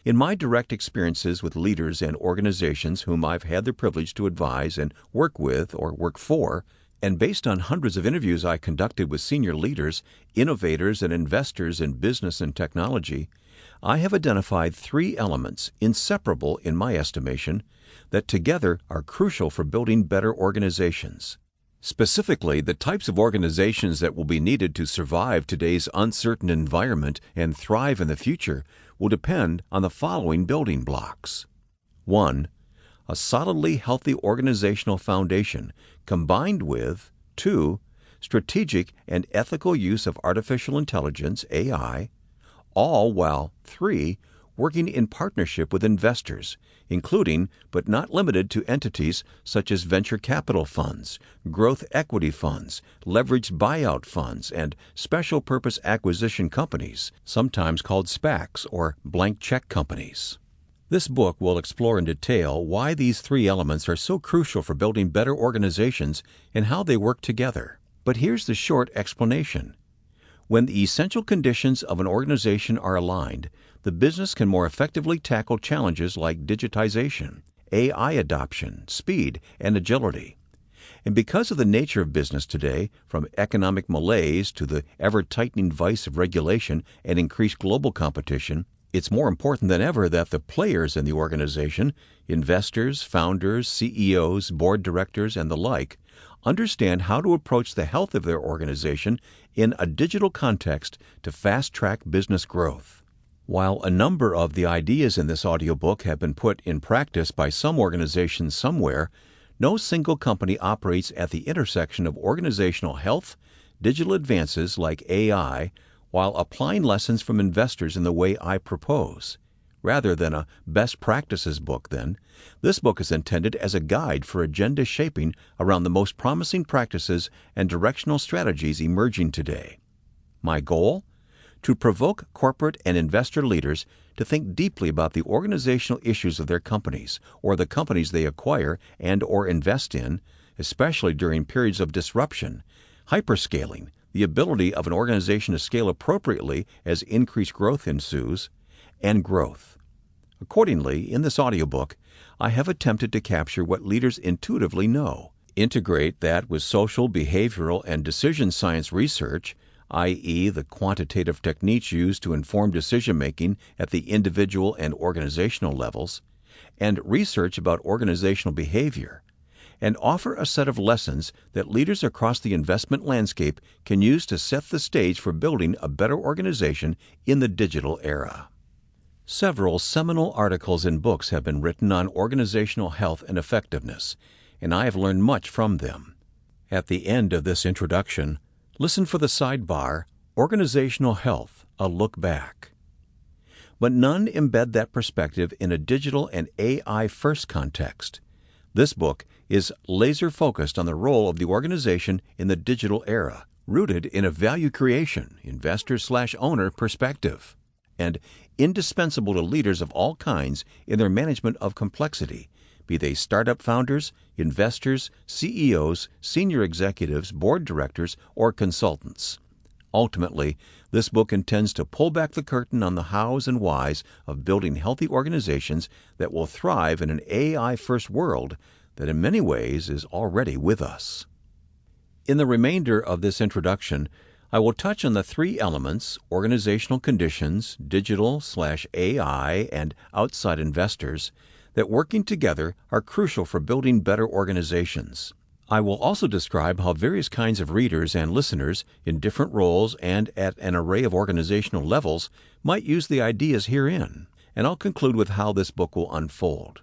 In my direct experiences with leaders and organizations whom I've had the privilege to advise and work with or work for, and based on hundreds of interviews I conducted with senior leaders, innovators, and investors in business and technology, I have identified 3 elements, inseparable in my estimation, that together are crucial for building better organizations. Specifically, the types of organizations that will be needed to survive today's uncertain environment and thrive in the future will depend on the following building blocks. 1. A solidly healthy organizational foundation combined with 2. Strategic and ethical use of artificial intelligence, AI, all while 3. Working in partnership with investors, including but not limited to entities such as venture capital funds, growth equity funds, leveraged buyout funds, and special purpose acquisition companies, sometimes called SPACs or blank check companies. This book will explore in detail why these 3 elements are so crucial for building better organizations and how they work together. But here's the short explanation. When the essential conditions of an organization are aligned, the business can more effectively tackle challenges like digitization, AI adoption, speed, and agility. And because of the nature of business today, from economic malaise to the ever-tightening vice of regulation and increased global competition, it's more important than ever that the players in the organization, investors, founders, CEOs, board directors, and the like, understand how to approach the health of their organization in a digital context to fast-track business growth. While a number of the ideas in this audiobook have been put in practice by some organizations somewhere, no single company operates at the intersection of organizational health, digital advances like AI, while applying lessons from investors in the way I propose. Rather than a best practices book, then, this book is intended as a guide for agenda shaping around the most promising practices and directional strategies emerging today. My goal? To provoke corporate and investor leaders to think deeply about the organizational issues of their companies or the companies they acquire and or invest in, especially during periods of disruption, hyperscaling, the ability of an organization to scale appropriately as increased growth ensues, and growth. Accordingly, in this audiobook, I have attempted to capture what leaders intuitively know, integrate that with social, behavioral, and decision science research, i.e., the quantitative techniques used to inform decision-making at the individual and organizational levels, and research about organizational behavior, and offer a set of lessons that leaders across the investment landscape can use to set the stage for building a better organization in the digital era. Several seminal articles and books have been written on organizational health and effectiveness, and I have learned much from them. At the end of this introduction, listen for the sidebar, Organizational Health, a Look Back. But none embed that perspective in a digital and AI-first context. This book is laser-focused on the role of the organization in the digital era, rooted in a value creation, investor/owner perspective, and indispensable to leaders of all kinds in their management of complexity, be they startup founders, investors, CEOs, senior executives, board directors, or consultants. Ultimately, this book intends to pull back the curtain on the hows and whys of building healthy organizations that will thrive in an AI-first world that in many ways is already with us. In the remainder of this introduction, I will touch on the 3 elements, organizational conditions, digital/AI, and outside investors, that working together are crucial for building better organizations. I will also describe how various kinds of readers and listeners in different roles and at an array of organizational levels might use the ideas herein, and I'll conclude with how this book will unfold.